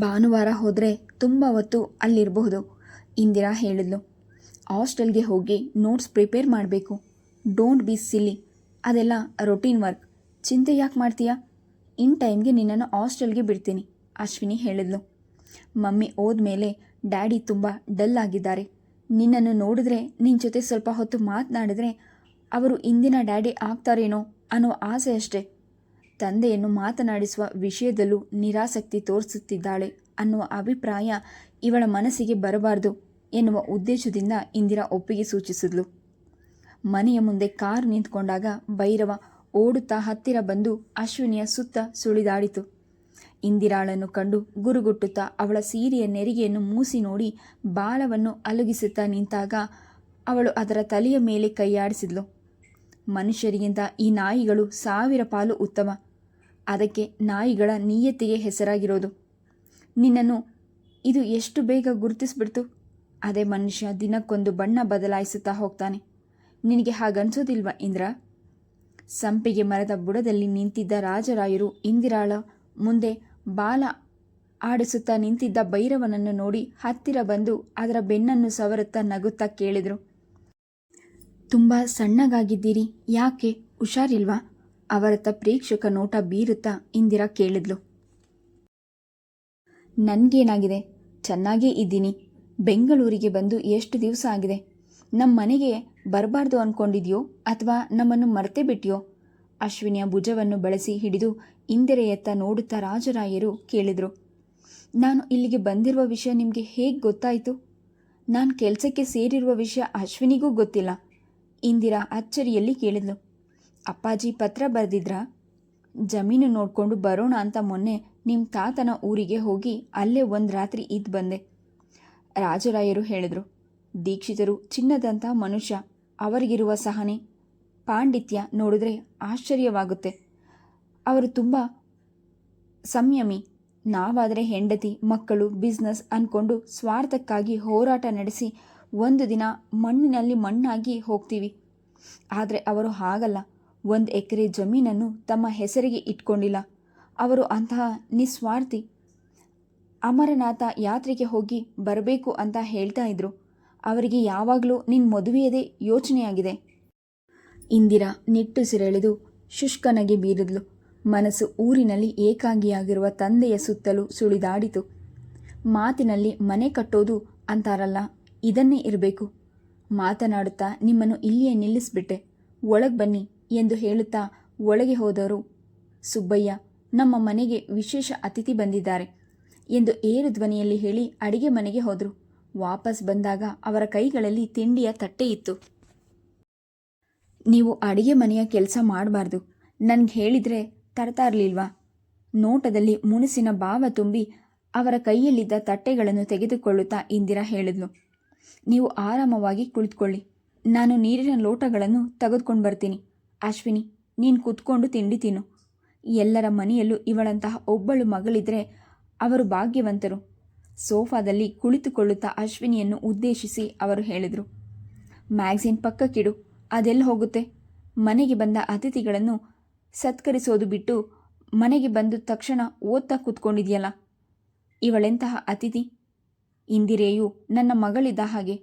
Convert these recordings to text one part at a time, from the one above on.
ಭಾನುವಾರ ಹೋದರೆ ತುಂಬ ಹೊತ್ತು ಅಲ್ಲಿರಬಹುದು. ಇಂದಿರಾ ಹೇಳಿದ್ಲು. ಹಾಸ್ಟೆಲ್ಗೆ ಹೋಗಿ ನೋಟ್ಸ್ ಪ್ರಿಪೇರ್ ಮಾಡಬೇಕು. ಡೋಂಟ್ ಬಿ ಸಿಲ್ಲಿ, ಅದೆಲ್ಲ ರೊಟೀನ್ ವರ್ಕ್. ಚಿಂತೆ ಯಾಕೆ ಮಾಡ್ತೀಯಾ? ಇನ್ ಟೈಮ್ಗೆ ನಿನ್ನನ್ನು ಹಾಸ್ಟೆಲ್ಗೆ ಬಿಡ್ತೀನಿ, ಅಶ್ವಿನಿ ಹೇಳಿದ್ಲು. ಮಮ್ಮಿ ಹೋದ್ಮೇಲೆ ಡ್ಯಾಡಿ ತುಂಬ ಡಲ್ ಆಗಿದ್ದಾರೆ. ನಿನ್ನನ್ನು ನೋಡಿದ್ರೆ, ನಿನ್ನ ಜೊತೆ ಸ್ವಲ್ಪ ಹೊತ್ತು ಮಾತನಾಡಿದ್ರೆ ಅವರು ಇಂದಿನ ಡ್ಯಾಡಿ ಆಗ್ತಾರೇನೋ ಅನ್ನೋ ಆಸೆ ಅಷ್ಟೆ. ತಂದೆಯನ್ನು ಮಾತನಾಡಿಸುವ ವಿಷಯದಲ್ಲೂ ನಿರಾಸಕ್ತಿ ತೋರಿಸುತ್ತಿದ್ದಾಳೆ ಅನ್ನುವ ಅಭಿಪ್ರಾಯ ಇವಳ ಮನಸ್ಸಿಗೆ ಬರಬಾರದು ಎನ್ನುವ ಉದ್ದೇಶದಿಂದ ಇಂದಿರಾ ಒಪ್ಪಿಗೆ ಸೂಚಿಸಿದ್ಲು. ಮನೆಯ ಮುಂದೆ ಕಾರು ನಿಂತ್ಕೊಂಡಾಗ ಭೈರವ ಓಡುತ್ತಾ ಹತ್ತಿರ ಬಂದು ಅಶ್ವಿನಿಯ ಸುತ್ತ ಸುಳಿದಾಡಿತು. ಇಂದಿರಾಳನ್ನು ಕಂಡು ಗುರುಗುಟ್ಟುತ್ತಾ ಅವಳ ಸೀರೆಯ ನೆರಿಗೆಯನ್ನು ಮೂಸಿ ನೋಡಿ ಬಾಲವನ್ನು ಅಲುಗಿಸುತ್ತಾ ನಿಂತಾಗ ಅವಳು ಅದರ ತಲೆಯ ಮೇಲೆ ಕೈಯಾಡಿಸಿದ್ಲು. ಮನುಷ್ಯರಿಗಿಂತ ಈ ನಾಯಿಗಳು 1000 ಪಾಲು ಉತ್ತಮ. ಅದಕ್ಕೆ ನಾಯಿಗಳ ನಿಯತ್ತಿಗೆ ಹೆಸರಾಗಿರೋದು. ನಿನ್ನನ್ನು ಇದು ಎಷ್ಟು ಬೇಗ ಗುರುತಿಸ್ಬಿಡ್ತು. ಅದೇ ಮನುಷ್ಯ ದಿನಕ್ಕೊಂದು ಬಣ್ಣ ಬದಲಾಯಿಸುತ್ತಾ ಹೋಗ್ತಾನೆ. ನಿನಗೆ ಹಾಗನ್ಸೋದಿಲ್ವಾ ಇಂದ್ರ? ಸಂಪಿಗೆ ಮರದ ಬುಡದಲ್ಲಿ ನಿಂತಿದ್ದ ರಾಜರಾಯರು ಇಂದಿರಾಳ ಮುಂದೆ ಬಾಲ ಆಡಿಸುತ್ತಾ ನಿಂತಿದ್ದ ಭೈರವನನ್ನು ನೋಡಿ ಹತ್ತಿರ ಬಂದು ಅದರ ಬೆನ್ನನ್ನು ಸವರುತ್ತಾ ನಗುತ್ತಾ ಕೇಳಿದರು. ತುಂಬ ಸಣ್ಣಗಾಗಿದ್ದೀರಿ, ಯಾಕೆ? ಹುಷಾರಿಲ್ವಾ? ಅವರತ್ತ ಪ್ರೇಕ್ಷಕ ನೋಟ ಬೀರುತ್ತಾ ಇಂದಿರಾ ಕೇಳಿದ್ಲು. ನನಗೇನಾಗಿದೆ? ಚೆನ್ನಾಗೇ ಇದ್ದೀನಿ. ಬೆಂಗಳೂರಿಗೆ ಬಂದು ಎಷ್ಟು ದಿವಸ ಆಗಿದೆ. ನಮ್ಮ ಮನೆಗೆ ಬರಬಾರ್ದು ಅಂದ್ಕೊಂಡಿದ್ಯೋ ಅಥವಾ ನಮ್ಮನ್ನು ಮರ್ತೇ ಬಿಟ್ಟಿಯೋ? ಅಶ್ವಿನಿಯ ಭುಜವನ್ನು ಬಳಸಿ ಹಿಡಿದು ಇಂದಿರೆಯತ್ತ ನೋಡುತ್ತಾ ರಾಜರಾಯರು ಕೇಳಿದರು. ನಾನು ಇಲ್ಲಿಗೆ ಬಂದಿರುವ ವಿಷಯ ನಿಮಗೆ ಹೇಗೆ ಗೊತ್ತಾಯಿತು? ನಾನು ಕೆಲಸಕ್ಕೆ ಸೇರಿರುವ ವಿಷಯ ಅಶ್ವಿನಿಗೂ ಗೊತ್ತಿಲ್ಲ, ಇಂದಿರಾ ಅಚ್ಚರಿಯಲ್ಲಿ ಕೇಳಿದ್ಲು. ಅಪ್ಪಾಜಿ ಪತ್ರ ಬರೆದಿದ್ರಾ? ಜಮೀನು ನೋಡಿಕೊಂಡು ಬರೋಣ ಅಂತ ಮೊನ್ನೆ ನಿಮ್ಮ ತಾತನ ಊರಿಗೆ ಹೋಗಿ ಅಲ್ಲೇ ಒಂದು ರಾತ್ರಿ ಇದ್ದು ಬಂದೆ, ರಾಜರಾಯರು ಹೇಳಿದರು. ದೀಕ್ಷಿತರು ಚಿನ್ನದಂಥ ಮನುಷ್ಯ. ಅವರಿಗಿರುವ ಸಹನೆ, ಪಾಂಡಿತ್ಯ ನೋಡಿದ್ರೆ ಆಶ್ಚರ್ಯವಾಗುತ್ತೆ. ಅವರು ತುಂಬ ಸಂಯಮಿ. ನಾವಾದರೆ ಹೆಂಡತಿ ಮಕ್ಕಳು ಬಿಸ್ನೆಸ್ ಅಂದ್ಕೊಂಡು ಸ್ವಾರ್ಥಕ್ಕಾಗಿ ಹೋರಾಟ ನಡೆಸಿ ಒಂದು ದಿನ ಮಣ್ಣಿನಲ್ಲಿ ಮಣ್ಣಾಗಿ ಹೋಗ್ತೀವಿ. ಆದರೆ ಅವರು ಹಾಗಲ್ಲ. 1 ಎಕರೆ ಜಮೀನನ್ನು ತಮ್ಮ ಹೆಸರಿಗೆ ಇಟ್ಕೊಂಡಿಲ್ಲ. ಅವರು ಅಂತಹ ನಿಸ್ವಾರ್ಥಿ. ಅಮರನಾಥ ಯಾತ್ರೆಗೆ ಹೋಗಿ ಬರಬೇಕು ಅಂತ ಹೇಳ್ತಾ ಇದ್ರು. ಅವರಿಗೆ ಯಾವಾಗಲೂ ನಿನ್ನ ಮದುವೆಯದೇ ಯೋಚನೆಯಾಗಿದೆ. ಇಂದಿರಾ ನಿಟ್ಟುಸಿರೆಳೆದು ಶುಷ್ಕನಗೆ ಬೀರಿದ್ಲು. ಮನಸ್ಸು ಊರಿನಲ್ಲಿ ಏಕಾಂಗಿಯಾಗಿರುವ ತಂದೆಯ ಸುತ್ತಲೂ ಸುಳಿದಾಡಿತು. ಮಾತಿನಲ್ಲಿ ಮನೆ ಕಟ್ಟೋದು ಅಂತಾರಲ್ಲ, ಇದನ್ನೇ ಇರಬೇಕು. ಮಾತನಾಡುತ್ತಾ ನಿಮ್ಮನ್ನು ಇಲ್ಲಿಯೇ ನಿಲ್ಲಿಸ್ಬಿಟ್ಟೆ, ಒಳಗೆ ಬನ್ನಿ ಎಂದು ಹೇಳುತ್ತಾ ಒಳಗೆ ಹೋದವರು. ಸುಬ್ಬಯ್ಯ, ನಮ್ಮ ಮನೆಗೆ ವಿಶೇಷ ಅತಿಥಿ ಬಂದಿದ್ದಾರೆ ಎಂದು ಏರು ಧ್ವನಿಯಲ್ಲಿ ಹೇಳಿ ಅಡಿಗೆ ಮನೆಗೆ ಹೋದರು. ವಾಪಸ್ ಬಂದಾಗ ಅವರ ಕೈಗಳಲ್ಲಿ ತಿಂಡಿಯ ತಟ್ಟೆ ಇತ್ತು. ನೀವು ಅಡಿಗೆ ಮನೆಯ ಕೆಲಸ ಮಾಡಬಾರ್ದು, ನನಗೆ ಹೇಳಿದರೆ ತರ್ತಾ ಇರಲಿಲ್ವಾ? ನೋಟದಲ್ಲಿ ಮುನಿಸಿನ ಭಾವ ತುಂಬಿ ಅವರ ಕೈಯಲ್ಲಿದ್ದ ತಟ್ಟೆಗಳನ್ನು ತೆಗೆದುಕೊಳ್ಳುತ್ತಾ ಇಂದಿರಾ ಹೇಳಿದ್ಲು. ನೀವು ಆರಾಮವಾಗಿ ಕುಳಿತುಕೊಳ್ಳಿ, ನಾನು ನೀರಿನ ಲೋಟಗಳನ್ನು ತೆಗೆದುಕೊಂಡು ಬರ್ತೀನಿ. ಅಶ್ವಿನಿ, ನೀನು ಕೂತ್ಕೊಂಡು ತಿಂಡಿ ತಿನ್ನು. ಎಲ್ಲರ ಮನೆಯಲ್ಲೂ ಇವಳಂತಹ ಒಬ್ಬಳು ಮಗಳಿದ್ರೆ ಅವರು ಭಾಗ್ಯವಂತರು. ಸೋಫಾದಲ್ಲಿ ಕುಳಿತುಕೊಳ್ಳುತ್ತಾ ಅಶ್ವಿನಿಯನ್ನು ಉದ್ದೇಶಿಸಿ ಅವರು ಹೇಳಿದರು. ಮ್ಯಾಗ್ಝಿನ್ ಪಕ್ಕಕ್ಕಿಡು, ಅದೆಲ್ಲಿ ಹೋಗುತ್ತೆ? ಮನೆಗೆ ಬಂದ ಅತಿಥಿಗಳನ್ನು ಸತ್ಕರಿಸೋದು ಬಿಟ್ಟು ಮನೆಗೆ ಬಂದ ತಕ್ಷಣ ಓದ್ತಾ ಕೂತ್ಕೊಂಡಿದೆಯಲ್ಲ, ಇವಳೆಂತಹ ಅತಿಥಿ? ಇಂದಿರೆಯು ನನ್ನ ಮಗಳಿದ್ದ ಹಾಗೆ.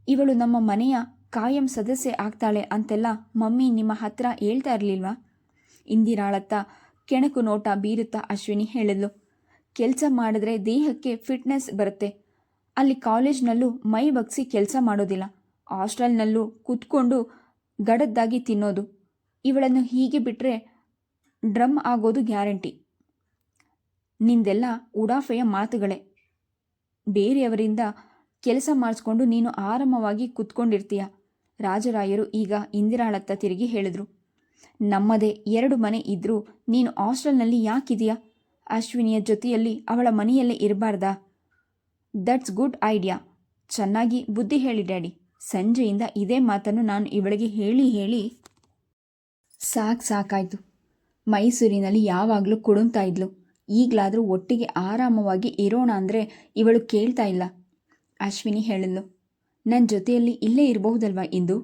ಇವಳು ನಮ್ಮ ಮನೆಯ ಕಾಯಂ ಸದಸ್ಯೆ ಆಗ್ತಾಳೆ ಅಂತೆಲ್ಲ ಮಮ್ಮಿ ನಿಮ್ಮ ಹತ್ರ ಹೇಳ್ತಾ ಇರಲಿಲ್ವಾ? ಇಂದಿರಾಳತ್ತ ಕೆಣಕು ನೋಟ ಬೀರುತ್ತಾ ಅಶ್ವಿನಿ ಹೇಳಿದ್ಲು. ಕೆಲಸ ಮಾಡಿದ್ರೆ ದೇಹಕ್ಕೆ ಫಿಟ್ನೆಸ್ ಬರುತ್ತೆ. ಅಲ್ಲಿ ಕಾಲೇಜ್ನಲ್ಲೂ ಮೈ ಬಗ್ಸಿ ಕೆಲಸ ಮಾಡೋದಿಲ್ಲ, ಹಾಸ್ಟೆಲ್ನಲ್ಲೂ ಕೂತ್ಕೊಂಡು ಗಡದ್ದಾಗಿ ತಿನ್ನೋದು. ಇವಳನ್ನು ಹೀಗೆ ಬಿಟ್ಟರೆ ಡ್ರಮ್ ಆಗೋದು ಗ್ಯಾರಂಟಿ. ನಿಂದೆಲ್ಲ ಉಡಾಫೆಯ ಮಾತುಗಳೇ. ಬೇರೆಯವರಿಂದ ಕೆಲಸ ಮಾಡಿಸ್ಕೊಂಡು ನೀನು ಆರಾಮವಾಗಿ ಕೂತ್ಕೊಂಡಿರ್ತೀಯ. ರಾಜರಾಯರು ಈಗ ಇಂದಿರಾಳತ್ತ ತಿರುಗಿ ಹೇಳಿದರು. ನಮ್ಮದೇ 2 ಮನೆ ಇದ್ದರೂ ನೀನು ಹಾಸ್ಟೆಲ್ನಲ್ಲಿ ಯಾಕಿದೆಯಾ? ಅಶ್ವಿನಿಯ ಜೊತೆಯಲ್ಲಿ ಅವಳ ಮನೆಯಲ್ಲೇ ಇರಬಾರ್ದಾ? That's good idea. ಚೆನ್ನಾಗಿ ಬುದ್ಧಿ ಹೇಳಿ ಡ್ಯಾಡಿ. ಸಂಜೆಯಿಂದ ಇದೇ ಮಾತನ್ನು ನಾನು ಇವಳಿಗೆ ಹೇಳಿ ಸಾಕಾಯಿತು. ಮೈಸೂರಿನಲ್ಲಿ ಯಾವಾಗಲೂ ಕುಡುಂತಾ ಇದ್ಲು. ಈಗಲಾದರೂ ಒಟ್ಟಿಗೆ ಆರಾಮವಾಗಿ ಇರೋಣ ಅಂದರೆ ಇವಳು ಕೇಳ್ತಾ ಇಲ್ಲ, ಅಶ್ವಿನಿ ಹೇಳಿದ್ಲು. ನನ್ನ ಜೊತೆಯಲ್ಲಿ ಇಲ್ಲೇ ಇರಬಹುದಲ್ವಾ ಇಂದು?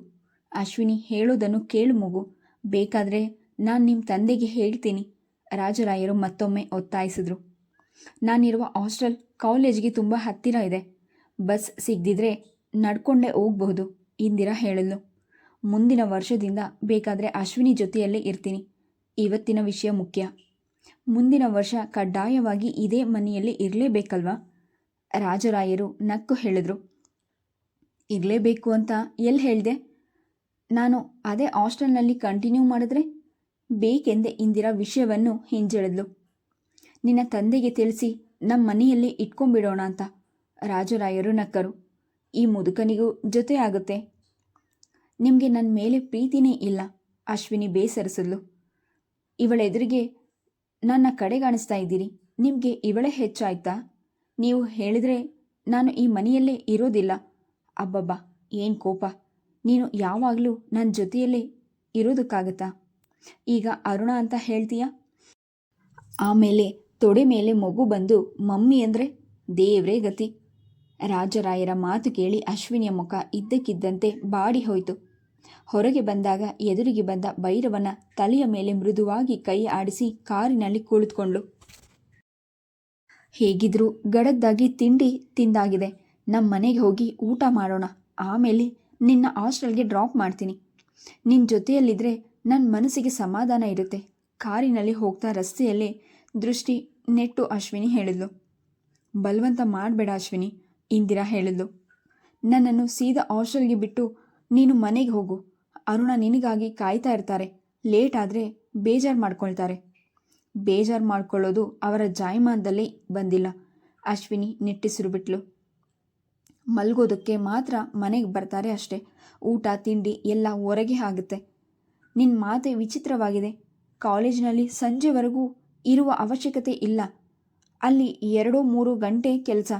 ಅಶ್ವಿನಿ ಹೇಳೋದನ್ನು ಕೇಳು ಮಗು. ಬೇಕಾದರೆ ನಾನು ನಿಮ್ಮ ತಂದೆಗೆ ಹೇಳ್ತೀನಿ, ರಾಜರಾಯರು ಮತ್ತೊಮ್ಮೆ ಒತ್ತಾಯಿಸಿದ್ರು. ನಾನಿರುವ ಹಾಸ್ಟೆಲ್ ಕಾಲೇಜ್ಗೆ ತುಂಬ ಹತ್ತಿರ ಇದೆ. ಬಸ್ ಸಿಗದಿದ್ರೆ ನಡ್ಕೊಂಡೇ ಹೋಗಬಹುದು ಇಂದಿರಾ ಹೇಳಲು. ಮುಂದಿನ ವರ್ಷದಿಂದ ಬೇಕಾದರೆ ಅಶ್ವಿನಿ ಜೊತೆಯಲ್ಲೇ ಇರ್ತೀನಿ. ಇವತ್ತಿನ ವಿಷಯ ಮುಖ್ಯ. ಮುಂದಿನ ವರ್ಷ ಕಡ್ಡಾಯವಾಗಿ ಇದೇ ಮನೆಯಲ್ಲಿ ಇರಲೇಬೇಕಲ್ವಾ? ರಾಜರಾಯರು ನಕ್ಕು ಹೇಳಿದ್ರು. ಇರಲೇಬೇಕು ಅಂತ ಎಲ್ಲಿ ಹೇಳಿದೆ? ನಾನು ಅದೇ ಹಾಸ್ಟೆಲ್ನಲ್ಲಿ ಕಂಟಿನ್ಯೂ ಮಾಡಿದ್ರೆ ಬೇಕೆಂದೇ ಇಂದಿರಾ ವಿಷಯವನ್ನು ಹಿಂಜೆಳೆದ್ಲು. ನಿನ್ನ ತಂದೆಗೆ ತಿಳಿಸಿ ನಮ್ಮ ಮನೆಯಲ್ಲಿ ಇಟ್ಕೊಂಡ್ಬಿಡೋಣ ಅಂತ. ರಾಜರಾಯರು ನಕ್ಕರು. ಈ ಮುದುಕನಿಗೂ ಜೊತೆ ಆಗುತ್ತೆ. ನಿಮಗೆ ನನ್ನ ಮೇಲೆ ಪ್ರೀತಿನೇ ಇಲ್ಲ, ಅಶ್ವಿನಿ ಬೇಸರಿಸಿದ್ಲು. ಇವಳೆದುರಿಗೆ ನನ್ನ ಕಡೆಗಾಣಿಸ್ತಾ ಇದ್ದೀರಿ. ನಿಮಗೆ ಇವಳೇ ಹೆಚ್ಚಾಯ್ತಾ? ನೀವು ಹೇಳಿದರೆ ನಾನು ಈ ಮನೆಯಲ್ಲೇ ಇರೋದಿಲ್ಲ. ಅಬ್ಬಬ್ಬಾ, ಏನು ಕೋಪ! ನೀನು ಯಾವಾಗಲೂ ನನ್ನ ಜೊತೆಯಲ್ಲೇ ಇರೋದಕ್ಕಾಗತ್ತಾ? ಈಗ ಅರುಣ ಅಂತ ಹೇಳ್ತೀಯಾ? ಆಮೇಲೆ ತೊಡೆ ಮೇಲೆ ಮಗು ಬಂದು ಮಮ್ಮಿ ಅಂದರೆ ದೇವ್ರೇ ಗತಿ. ರಾಜರಾಯರ ಮಾತು ಕೇಳಿ ಅಶ್ವಿನಿಯ ಮುಖ ಇದ್ದಕ್ಕಿದ್ದಂತೆ ಬಾಡಿ ಹೋಯಿತು. ಹೊರಗೆ ಬಂದಾಗ ಎದುರಿಗೆ ಬಂದ ಭೈರವನ ತಲೆಯ ಮೇಲೆ ಮೃದುವಾಗಿ ಕೈ ಆಡಿಸಿ ಕಾರಿನಲ್ಲಿ ಕುಳಿತುಕೊಂಡ್ಳು. ಹೇಗಿದ್ರೂ ಗಡದ್ದಾಗಿ ತಿಂಡಿ ತಿಂದಾಗಿದೆ. ನಮ್ಮ ಮನೆಗೆ ಹೋಗಿ ಊಟ ಮಾಡೋಣ. ಆಮೇಲೆ ನಿನ್ನ ಹಾಸ್ಟೆಲ್ಗೆ ಡ್ರಾಪ್ ಮಾಡ್ತೀನಿ. ನಿನ್ನ ಜೊತೆಯಲ್ಲಿದ್ದರೆ ನನ್ನ ಮನಸ್ಸಿಗೆ ಸಮಾಧಾನ ಇರುತ್ತೆ. ಕಾರಿನಲ್ಲಿ ಹೋಗ್ತಾ ರಸ್ತೆಯಲ್ಲೇ ದೃಷ್ಟಿ ನೆಟ್ಟು ಅಶ್ವಿನಿ ಹೇಳಿದ್ಲು. ಬಲವಂತ ಮಾಡಬೇಡ ಅಶ್ವಿನಿ, ಇಂದಿರಾ ಹೇಳಿದ್ಲು. ನನ್ನನ್ನು ಸೀದಾ ಹಾಸ್ಟೆಲ್ಗೆ ಬಿಟ್ಟು ನೀನು ಮನೆಗೆ ಹೋಗು. ಅರುಣ ನಿನಗಾಗಿ ಕಾಯ್ತಾ ಇರ್ತಾರೆ. ಲೇಟ್ ಆದರೆ ಬೇಜಾರು ಮಾಡ್ಕೊಳ್ತಾರೆ. ಬೇಜಾರು ಮಾಡ್ಕೊಳ್ಳೋದು ಅವರ ಜಾಯಮಾನದಲ್ಲೇ ಬಂದಿಲ್ಲ. ಅಶ್ವಿನಿ ನಿಟ್ಟಿಸಿರು ಬಿಟ್ಲು. ಮಲ್ಗೋದಕ್ಕೆ ಮಾತ್ರ ಮನೆಗೆ ಬರ್ತಾರೆ ಅಷ್ಟೇ. ಊಟ ತಿಂಡಿ ಎಲ್ಲ ಹೊರಗೆ ಆಗುತ್ತೆ. ನಿನ್ನ ಮಾತೆ ವಿಚಿತ್ರವಾಗಿದೆ. ಕಾಲೇಜಿನಲ್ಲಿ ಸಂಜೆವರೆಗೂ ಇರುವ ಅವಶ್ಯಕತೆ ಇಲ್ಲ. ಅಲ್ಲಿ 2-3 ಗಂಟೆ ಕೆಲಸ.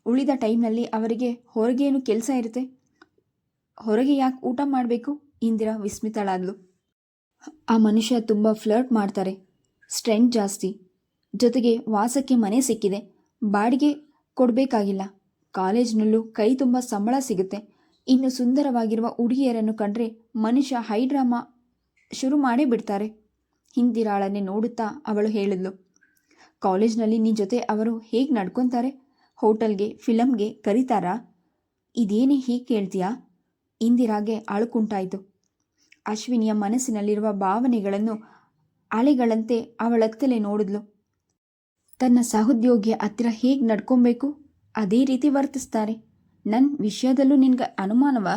ಉಳಿದ ಟೈಮ್ನಲ್ಲಿ ಅವರಿಗೆ ಹೊರಗೇನು ಕೆಲಸ ಇರುತ್ತೆ? ಹೊರಗೆ ಯಾಕೆ ಊಟ ಮಾಡಬೇಕು? ಇಂದಿರಾ ವಿಸ್ಮಿತಳಾದ್ಲು. ಆ ಮನುಷ್ಯ ತುಂಬ ಫ್ಲರ್ಟ್ ಮಾಡ್ತಾರೆ. ಸ್ಟ್ರೆಂತ್ ಜಾಸ್ತಿ. ಜೊತೆಗೆ ವಾಸಕ್ಕೆ ಮನೆ ಸಿಕ್ಕಿದೆ. ಬಾಡಿಗೆ ಕೊಡಬೇಕಾಗಿಲ್ಲ. ಕಾಲೇಜಿನಲ್ಲೂ ಕೈ ತುಂಬ ಸಂಬಳ ಸಿಗುತ್ತೆ. ಇನ್ನು ಸುಂದರವಾಗಿರುವ ಹುಡುಗಿಯರನ್ನು ಕಂಡ್ರೆ ಮನುಷ್ಯ ಹೈ ಡ್ರಾಮಾ ಶುರು ಮಾಡೇ ಬಿಡ್ತಾರೆ. ಇಂದಿರಾಳನ್ನೇ ನೋಡುತ್ತಾ ಅವಳು ಹೇಳಿದ್ಲು. ಕಾಲೇಜ್ನಲ್ಲಿ ನಿನ್ನ ಜೊತೆ ಅವರು ಹೇಗೆ ನಡ್ಕೊತಾರೆ? ಹೋಟೆಲ್ಗೆ ಫಿಲಮ್ಗೆ ಕರೀತಾರಾ? ಇದೇನೇ ಹೀಗೆ ಕೇಳ್ತೀಯಾ? ಇಂದಿರಾಗೆ ಅಳುಕುಂಟಾಯಿತು. ಅಶ್ವಿನಿಯ ಮನಸ್ಸಿನಲ್ಲಿರುವ ಭಾವನೆಗಳನ್ನು ಅಲೆಗಳಂತೆ ಅವಳತ್ತಲೇ ನೋಡಿದ್ಲು. ತನ್ನ ಸಹೋದ್ಯೋಗಿಯ ಹತ್ತಿರ ಹೇಗೆ ನಡ್ಕೊಬೇಕು ಅದೇ ರೀತಿ ವರ್ತಿಸ್ತಾರೆ. ನನ್ನ ವಿಷಯದಲ್ಲೂ ನಿನ್ಗೆ ಅನುಮಾನವಾ?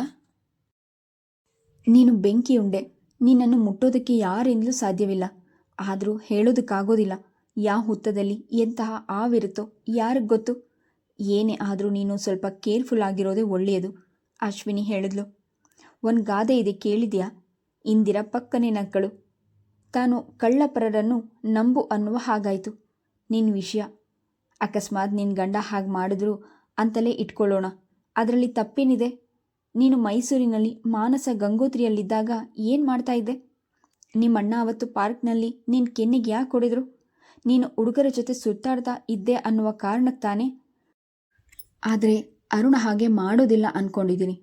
ನೀನು ಬೆಂಕಿಯುಂಡೆ. ನಿನ್ನನ್ನು ಮುಟ್ಟೋದಕ್ಕೆ ಯಾರಿಂದಲೂ ಸಾಧ್ಯವಿಲ್ಲ. ಆದರೂ ಹೇಳೋದಕ್ಕಾಗೋದಿಲ್ಲ. ಯಾವ ಹುತ್ತದಲ್ಲಿ ಎಂತಹ ಆವಿರುತ್ತೋ ಯಾರಿಗೆ ಗೊತ್ತು? ಏನೇ ಆದರೂ ನೀನು ಸ್ವಲ್ಪ ಕೇರ್ಫುಲ್ ಆಗಿರೋದೇ ಒಳ್ಳೆಯದು, ಅಶ್ವಿನಿ ಹೇಳಿದ್ಲು. ಒಂದು ಗಾದೆ ಇದೆ, ಕೇಳಿದ್ಯಾ? ಇಂದಿರಾ ಪಕ್ಕನೆ ನಕ್ಕಳು. ತಾನು ಕಳ್ಳಪರರನ್ನು ನಂಬು ಅನ್ನುವ ಹಾಗಾಯಿತು. ನಿನ್ನ ವಿಷಯ. ಅಕಸ್ಮಾತ್ ನಿನ್ನ ಗಂಡ ಹಾಗೆ ಮಾಡಿದ್ರು ಅಂತಲೇ ಇಟ್ಕೊಳ್ಳೋಣ. ಅದರಲ್ಲಿ ತಪ್ಪೇನಿದೆ? ನೀನು ಮೈಸೂರಿನಲ್ಲಿ ಮಾನಸ ಗಂಗೋತ್ರಿಯಲ್ಲಿದ್ದಾಗ ಏನು ಮಾಡ್ತಾ ಇದ್ದೆ? ನಿಮ್ಮಣ್ಣ ಅವತ್ತು ಪಾರ್ಕ್ನಲ್ಲಿ ನಿನ್ನ ಕೆನ್ನಿಗೆ ಯಾಕೆ ಹೊಡೆದ್ರು? ನೀನು ಹುಡುಗರ ಜೊತೆ ಸುತ್ತಾಡ್ತಾ ಇದ್ದೆ ಅನ್ನುವ ಕಾರಣಕ್ಕೆ ತಾನೇ. ಆದರೆ ಅರುಣ ಹಾಗೆ ಮಾಡೋದಿಲ್ಲ ಅಂದ್ಕೊಂಡಿದ್ದೀನಿ.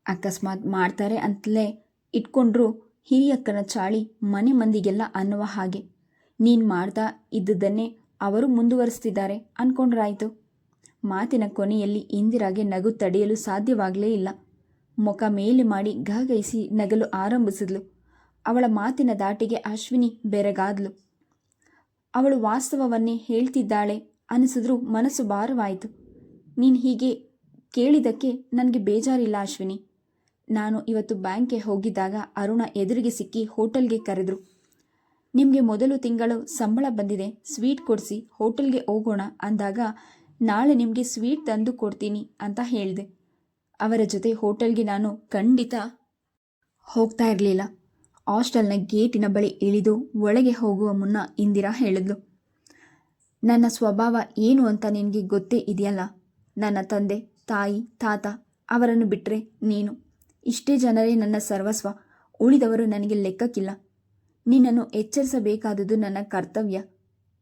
ಅಕಸ್ಮಾತ್ ಮಾಡ್ತಾರೆ ಅಂತಲೇ ಇಟ್ಕೊಂಡ್ರೂ ಹಿರಿಯಕ್ಕನ ಚಾಳಿ ಮನೆ ಮಂದಿಗೆಲ್ಲ ಅನ್ನುವ ಹಾಗೆ. ನೀನು ಮಾಡ್ತಾ ಇದ್ದುದನ್ನೇ ಅವರು ಮುಂದುವರಿಸ್ತಿದ್ದಾರೆ ಅಂದ್ಕೊಂಡ್ರಾಯ್ತು. ಮಾತಿನ ಕೊನೆಯಲ್ಲಿ ಇಂದಿರಾಗೆ ನಗು ತಡೆಯಲು ಸಾಧ್ಯವಾಗಲೇ ಇಲ್ಲ. ಮುಖ ಮೇಲೆ ಮಾಡಿ ಗಾಗೈಸಿ ನಗಲು ಆರಂಭಿಸಿದ್ಲು. ಅವಳ ಮಾತಿನ ದಾಟಿಗೆ ಅಶ್ವಿನಿ ಬೆರಗಾದ್ಲು. ಅವಳು ವಾಸ್ತವವನ್ನೇ ಹೇಳ್ತಿದ್ದಾಳೆ ಅನಿಸಿದ್ರೂ ಮನಸ್ಸು ಭಾರವಾಯಿತು. ನೀನು ಹೀಗೆ ಕೇಳಿದ್ದಕ್ಕೆ ನನಗೆ ಬೇಜಾರಿಲ್ಲ ಅಶ್ವಿನಿ. ನಾನು ಇವತ್ತು ಬ್ಯಾಂಕ್ಗೆ ಹೋಗಿದ್ದಾಗ ಅರುಣ ಎದುರಿಗೆ ಸಿಕ್ಕಿ ಹೋಟೆಲ್ಗೆ ಕರೆದ್ರು. ನಿಮಗೆ ಮೊದಲು ತಿಂಗಳು ಸಂಬಳ ಬಂದಿದೆ, ಸ್ವೀಟ್ ಕೊಡಿಸಿ ಹೋಟೆಲ್ಗೆ ಹೋಗೋಣ ಅಂದಾಗ ನಾಳೆ ನಿಮಗೆ ಸ್ವೀಟ್ ತಂದು ಕೊಡ್ತೀನಿ ಅಂತ ಹೇಳಿದೆ. ಅವರ ಜೊತೆ ಹೋಟೆಲ್ಗೆ ನಾನು ಖಂಡಿತ ಹೋಗ್ತಾ ಇರಲಿಲ್ಲ. ಹಾಸ್ಟೆಲ್ನ ಗೇಟಿನ ಬಳಿ ಇಳಿದು ಒಳಗೆ ಹೋಗುವ ಮುನ್ನ ಇಂದಿರಾ ಹೇಳಿದ್ಲು. ನನ್ನ ಸ್ವಭಾವ ಏನು ಅಂತ ನಿನಗೆ ಗೊತ್ತೇ ಇದೆಯಲ್ಲ. ನನ್ನ ತಂದೆ, ತಾಯಿ, ತಾತ ಅವರನ್ನು ಬಿಟ್ಟರೆ ನೀನು. ಇಷ್ಟೇ ಜನರೇ ನನ್ನ ಸರ್ವಸ್ವ. ಉಳಿದವರು ನನಗೆ ಲೆಕ್ಕಕ್ಕಿಲ್ಲ. ನಿನ್ನನ್ನು ಎಚ್ಚರಿಸಬೇಕಾದುದು ನನ್ನ ಕರ್ತವ್ಯ.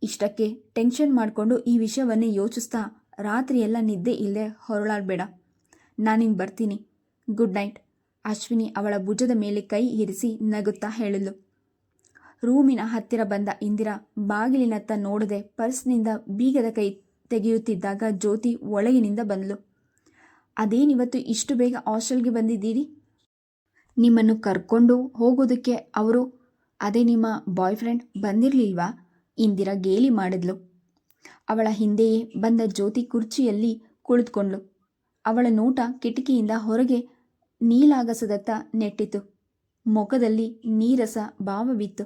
ಇಷ್ಟಕ್ಕೆ ಟೆನ್ಷನ್ ಮಾಡಿಕೊಂಡು ಈ ವಿಷಯವನ್ನೇ ಯೋಚಿಸ್ತಾ ರಾತ್ರಿಯೆಲ್ಲ ನಿದ್ದೆ ಇಲ್ಲದೆ ಹೊರಳಾಡಬೇಡ. ನಾನಿನ್ನು ಬರ್ತೀನಿ. Good night. ಅಶ್ವಿನಿ ಅವಳ ಭುಜದ ಮೇಲೆ ಕೈ ಇರಿಸಿ ನಗುತ್ತಾ ಹೇಳಿದ್ಲು. ರೂಮಿನ ಹತ್ತಿರ ಬಂದ ಇಂದಿರಾ ಬಾಗಿಲಿನತ್ತ ನೋಡದೆ ಪರ್ಸ್ನಿಂದ ಬೀಗದ ಕೈ ತೆಗೆಯುತ್ತಿದ್ದಾಗ ಜ್ಯೋತಿ ಒಳಗಿನಿಂದ ಬಂದ್ಲು. ಅದೇನಿವತ್ತು ಇಷ್ಟು ಬೇಗ ಹಾಸ್ಟೆಲ್ಗೆ ಬಂದಿದ್ದೀರಿ? ನಿಮ್ಮನ್ನು ಕರ್ಕೊಂಡು ಹೋಗೋದಕ್ಕೆ ಅವರು, ಅದೇ ನಿಮ್ಮ ಬಾಯ್ ಫ್ರೆಂಡ್ ಬಂದಿರಲಿಲ್ವಾ? ಇಂದಿರಾ ಗೇಲಿ ಮಾಡಿದ್ಲು. ಅವಳ ಹಿಂದೆಯೇ ಬಂದ ಜ್ಯೋತಿ ಕುರ್ಚಿಯಲ್ಲಿ ಕುಳಿತುಕೊಂಡ್ಳು. ಅವಳ ನೋಟ ಕಿಟಕಿಯಿಂದ ಹೊರಗೆ ನೀಲಾಗಸದತ್ತ ನೆಟ್ಟಿತು. ಮುಖದಲ್ಲಿ ನೀರಸ ಭಾವವಿತ್ತು.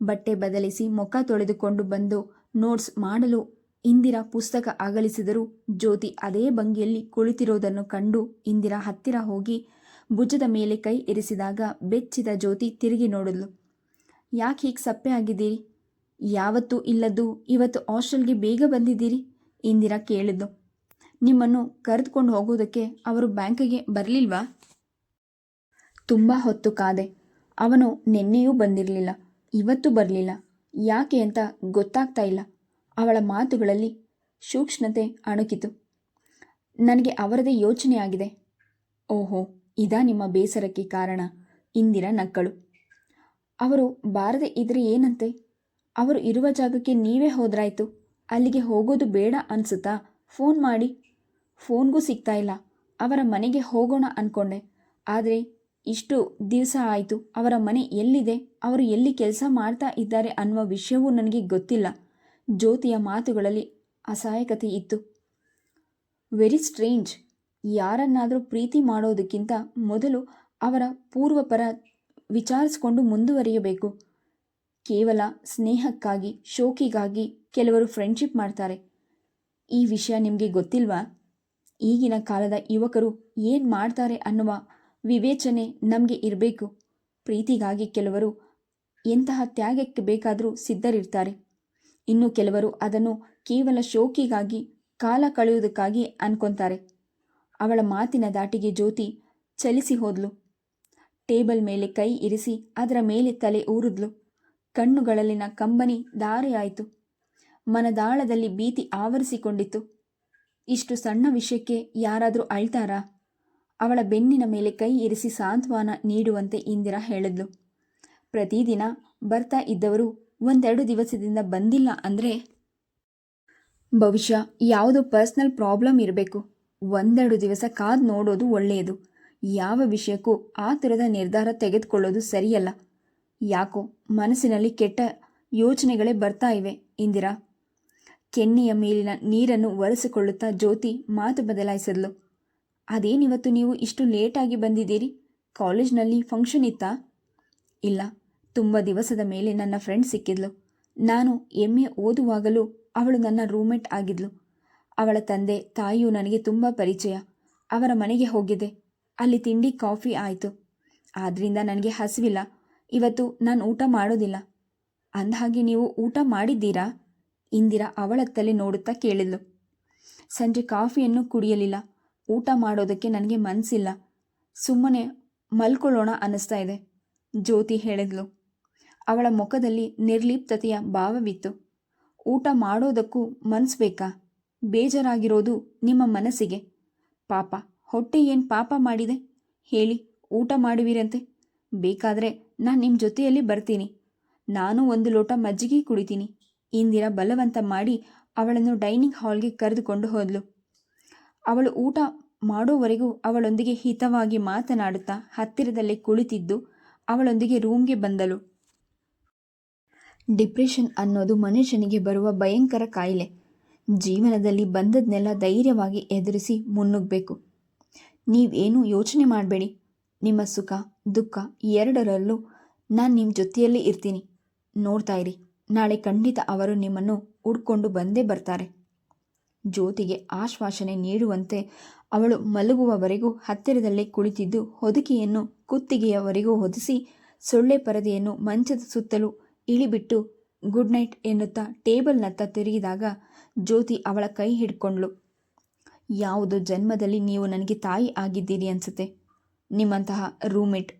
ಬಟ್ಟೆ ಬದಲಿಸಿ ಮುಖ ತೊಳೆದುಕೊಂಡು ಬಂದು ನೋಟ್ಸ್ ಮಾಡಲು ಇಂದಿರಾ ಪುಸ್ತಕ ಅಗಲಿಸಿದರೂ ಜ್ಯೋತಿ ಅದೇ ಭಂಗಿಯಲ್ಲಿ ಕುಳಿತಿರೋದನ್ನು ಕಂಡು ಇಂದಿರಾ ಹತ್ತಿರ ಹೋಗಿ ಭುಜದ ಮೇಲೆ ಕೈ ಇರಿಸಿದಾಗ ಬೆಚ್ಚಿದ ಜ್ಯೋತಿ ತಿರುಗಿ ನೋಡಿದ್ಲು. ಯಾಕೆ ಹೀಗೆ ಸಪ್ಪೆ ಆಗಿದ್ದೀರಿ? ಯಾವತ್ತೂ ಇಲ್ಲದ್ದು ಇವತ್ತು ಹಾಸ್ಟೆಲ್ಗೆ ಬೇಗ ಬಂದಿದ್ದೀರಿ? ಇಂದಿರಾ ಕೇಳಿದ್ಲು. ನಿಮ್ಮನ್ನು ಕರೆದುಕೊಂಡು ಹೋಗೋದಕ್ಕೆ ಅವರು ಬ್ಯಾಂಕಿಗೆ ಬರಲಿಲ್ವಾ? ತುಂಬ ಹೊತ್ತು ಕಾದೆ. ಅವನು ನಿನ್ನೆಯೂ ಬಂದಿರಲಿಲ್ಲ, ಇವತ್ತು ಬರಲಿಲ್ಲ. ಯಾಕೆ ಅಂತ ಗೊತ್ತಾಗ್ತಾ ಇಲ್ಲ. ಅವಳ ಮಾತುಗಳಲ್ಲಿ ಸೂಕ್ಷ್ಮತೆ ಅಣುಕಿತು. ನನಗೆ ಅವರದೇ ಯೋಚನೆ ಆಗಿದೆ. ಓಹೋ, ಇದಾ ನಿಮ್ಮ ಬೇಸರಕ್ಕೆ ಕಾರಣ? ಇಂದಿರಾ ನಕ್ಕಳು. ಅವರು ಬಾರದೆ ಇದ್ರೆ ಏನಂತೆ? ಅವರು ಇರುವ ಜಾಗಕ್ಕೆ ನೀವೇ ಹೋದ್ರಾಯ್ತು. ಅಲ್ಲಿಗೆ ಹೋಗೋದು ಬೇಡ ಅನ್ಸುತ್ತಾ? ಫೋನ್ ಮಾಡಿ. ಫೋನ್ಗೂ ಸಿಗ್ತಾ ಇಲ್ಲ. ಅವರ ಮನೆಗೆ ಹೋಗೋಣ ಅಂದ್ಕೊಂಡೆ, ಆದರೆ ಇಷ್ಟು ದಿವಸ ಆಯಿತು. ಅವರ ಮನೆ ಎಲ್ಲಿದೆ, ಅವರು ಎಲ್ಲಿ ಕೆಲಸ ಮಾಡ್ತಾ ಇದ್ದಾರೆ ಅನ್ನುವ ವಿಷಯವೂ ನನಗೆ ಗೊತ್ತಿಲ್ಲ. ಜ್ಯೋತಿಯ ಮಾತುಗಳಲ್ಲಿ ಅಸಹಾಯಕತೆ ಇತ್ತು. Very strange. ಯಾರನ್ನಾದರೂ ಪ್ರೀತಿ ಮಾಡೋದಕ್ಕಿಂತ ಮೊದಲು ಅವರ ಪೂರ್ವಪರ ವಿಚಾರಿಸಿಕೊಂಡು ಮುಂದುವರಿಯಬೇಕು. ಕೇವಲ ಸ್ನೇಹಕ್ಕಾಗಿ, ಶೋಕಿಗಾಗಿ ಕೆಲವರು ಫ್ರೆಂಡ್ಶಿಪ್ ಮಾಡ್ತಾರೆ. ಈ ವಿಷಯ ನಿಮಗೆ ಗೊತ್ತಿಲ್ವಾ? ಈಗಿನ ಕಾಲದ ಯುವಕರು ಏನು ಮಾಡ್ತಾರೆ ಅನ್ನುವ ವಿವೇಚನೆ ನಮಗೆ ಇರಬೇಕು. ಪ್ರೀತಿಗಾಗಿ ಕೆಲವರು ಎಂತಹ ತ್ಯಾಗಕ್ಕೆ ಬೇಕಾದರೂ ಸಿದ್ಧರಿರ್ತಾರೆ. ಇನ್ನು ಕೆಲವರು ಅದನ್ನು ಕೇವಲ ಶೋಕಿಗಾಗಿ, ಕಾಲ ಕಳೆಯುವುದಕ್ಕಾಗಿ ಅನ್ಕೊತಾರೆ. ಅವಳ ಮಾತಿನ ದಾಟಿಗೆ ಜ್ಯೋತಿ ಚಲಿಸಿ ಹೋದ್ಲು. ಟೇಬಲ್ ಮೇಲೆ ಕೈ ಇರಿಸಿ ಅದರ ಮೇಲೆ ತಲೆ ಊರಿದ್ಲು. ಕಣ್ಣುಗಳಲ್ಲಿನ ಕಂಬನಿ ಧಾರೆಯಾಯಿತು. ಮನದಾಳದಲ್ಲಿ ಭೀತಿ ಆವರಿಸಿಕೊಂಡಿತ್ತು. ಇಷ್ಟು ಸಣ್ಣ ವಿಷಯಕ್ಕೆ ಯಾರಾದರೂ ಅಳ್ತಾರಾ? ಅವಳ ಬೆನ್ನಿನ ಮೇಲೆ ಕೈ ಇರಿಸಿ ಸಾಂತ್ವನ ನೀಡುವಂತೆ ಇಂದಿರಾ ಹೇಳಿದ್ಲು. ಪ್ರತಿದಿನ ಬರ್ತಾ ಇದ್ದವರು 1-2 ದಿವಸದಿಂದ ಬಂದಿಲ್ಲ ಅಂದರೆ ಬಹುಶಃ ಯಾವುದೋ ಪರ್ಸ್ನಲ್ ಪ್ರಾಬ್ಲಮ್ ಇರಬೇಕು. 1-2 ದಿವಸ ಕಾದು ನೋಡೋದು ಒಳ್ಳೆಯದು. ಯಾವ ವಿಷಯಕ್ಕೂ ಆ ಥರದ ನಿರ್ಧಾರ ತೆಗೆದುಕೊಳ್ಳೋದು ಸರಿಯಲ್ಲ. ಯಾಕೋ ಮನಸ್ಸಿನಲ್ಲಿ ಕೆಟ್ಟ ಯೋಚನೆಗಳೇ ಬರ್ತಾ ಇವೆ ಇಂದಿರಾ. ಕೆನ್ನೆಯ ಮೇಲಿನ ನೀರನ್ನು ಒರೆಸಿಕೊಳ್ಳುತ್ತಾ ಜ್ಯೋತಿ ಮಾತು ಬದಲಾಯಿಸಿದ್ಲು. ಅದೇನಿವತ್ತು ನೀವು ಇಷ್ಟು ಲೇಟಾಗಿ ಬಂದಿದ್ದೀರಿ? ಕಾಲೇಜ್ನಲ್ಲಿ ಫಂಕ್ಷನ್ ಇತ್ತಾ? ಇಲ್ಲ, ತುಂಬ ದಿವಸದ ಮೇಲೆ ನನ್ನ ಫ್ರೆಂಡ್ ಸಿಕ್ಕಿದ್ಲು. ನಾನು MA ಓದುವಾಗಲೂ ಅವಳು ನನ್ನ ರೂಮ್ಮೇಟ್ ಆಗಿದ್ಲು. ಅವಳ ತಂದೆ ತಾಯಿಯೂ ನನಗೆ ತುಂಬ ಪರಿಚಯ. ಅವರ ಮನೆಗೆ ಹೋಗಿದ್ದೆ. ಅಲ್ಲಿ ತಿಂಡಿ ಕಾಫಿ ಆಯಿತು. ಆದ್ದರಿಂದ ನನಗೆ ಹಸಿವಿಲ್ಲ. ಇವತ್ತು ನಾನು ಊಟ ಮಾಡೋದಿಲ್ಲ. ಅಂದಹಾಗೆ ನೀವು ಊಟ ಮಾಡಿದ್ದೀರಾ? ಇಂದಿರಾ ಅವಳತ್ತಲೇ ನೋಡುತ್ತಾ ಕೇಳಿದ್ಲು. ಸಂಜೆ ಕಾಫಿಯನ್ನು ಕುಡಿಯಲಿಲ್ಲ. ಊಟ ಮಾಡೋದಕ್ಕೆ ನನಗೆ ಮನಸ್ಸಿಲ್ಲ. ಸುಮ್ಮನೆ ಮಲ್ಕೊಳ್ಳೋಣ ಅನ್ನಿಸ್ತಾ ಇದೆ, ಜ್ಯೋತಿ ಹೇಳಿದ್ಲು. ಅವಳ ಮುಖದಲ್ಲಿ ನಿರ್ಲಿಪ್ತತೆಯ ಭಾವವಿತ್ತು. ಊಟ ಮಾಡೋದಕ್ಕೂ ಮನಸ್ಸು ಬೇಕಾ? ಬೇಜಾರಾಗಿರೋದು ನಿಮ್ಮ ಮನಸ್ಸಿಗೆ. ಪಾಪ, ಹೊಟ್ಟೆ ಏನು ಪಾಪ ಮಾಡಿದೆ ಹೇಳಿ? ಊಟ ಮಾಡುವಿರಂತೆ. ಬೇಕಾದರೆ ನಾನು ನಿಮ್ಮ ಜೊತೆಯಲ್ಲಿ ಬರ್ತೀನಿ. ನಾನು 1 ಲೋಟ ಮಜ್ಜಿಗೆ ಕುಡಿತೀನಿ. ಇಂದಿರಾ ಬಲವಂತ ಮಾಡಿ ಅವಳನ್ನು ಡೈನಿಂಗ್ ಹಾಲ್ಗೆ ಕರೆದುಕೊಂಡು ಹೋದ್ಲು. ಅವಳು ಊಟ ಮಾಡೋವರೆಗೂ ಅವಳೊಂದಿಗೆ ಹಿತವಾಗಿ ಮಾತನಾಡುತ್ತಾ ಹತ್ತಿರದಲ್ಲೇ ಕುಳಿತಿದ್ದು ಅವಳೊಂದಿಗೆ ರೂಮ್ಗೆ ಬಂದಳು. ಡಿಪ್ರೆಷನ್ ಅನ್ನೋದು ಮನುಷ್ಯನಿಗೆ ಬರುವ ಭಯಂಕರ ಕಾಯಿಲೆ. ಜೀವನದಲ್ಲಿ ಬಂದದ್ನೆಲ್ಲ ಧೈರ್ಯವಾಗಿ ಎದುರಿಸಿ ಮುನ್ನುಗ್ಗಬೇಕು. ನೀವೇನೂ ಯೋಚನೆ ಮಾಡಬೇಡಿ. ನಿಮ್ಮ ಸುಖ ದುಃಖ ಎರಡರಲ್ಲೂ ನಾನು ನಿಮ್ಮ ಜೊತೆಯಲ್ಲೇ ಇರ್ತೀನಿ. ನೋಡ್ತಾ ಇರಿ, ನಾಳೆ ಖಂಡಿತ ಅವರು ನಿಮ್ಮನ್ನು ಹುಡ್ಕೊಂಡು ಬಂದೇ ಬರ್ತಾರೆ. ಜ್ಯೋತಿಗೆ ಆಶ್ವಾಸನೆ ನೀಡುವಂತೆ ಅವಳು ಮಲಗುವವರೆಗೂ ಹತ್ತಿರದಲ್ಲೇ ಕುಳಿತಿದ್ದು ಹೊದಿಕೆಯನ್ನು ಕುತ್ತಿಗೆಯವರೆಗೂ ಹೊದಿಸಿ ಸೊಳ್ಳೆ ಪರದೆಯನ್ನು ಮಂಚದ ಸುತ್ತಲೂ ಇಳಿಬಿಟ್ಟು ಗುಡ್ ನೈಟ್ ಎನ್ನುತ್ತಾ ಟೇಬಲ್ನತ್ತ ತಿರುಗಿದಾಗ ಜ್ಯೋತಿ ಅವಳ ಕೈ ಹಿಡ್ಕೊಂಡ್ಳು. ಯಾವುದೋ ಜನ್ಮದಲ್ಲಿ ನೀವು ನನಗೆ ತಾಯಿ ಆಗಿದ್ದೀರಿ ಅನಿಸುತ್ತೆ. ನಿಮ್ಮಂತಹ ರೂಮ್ಮೇಟ್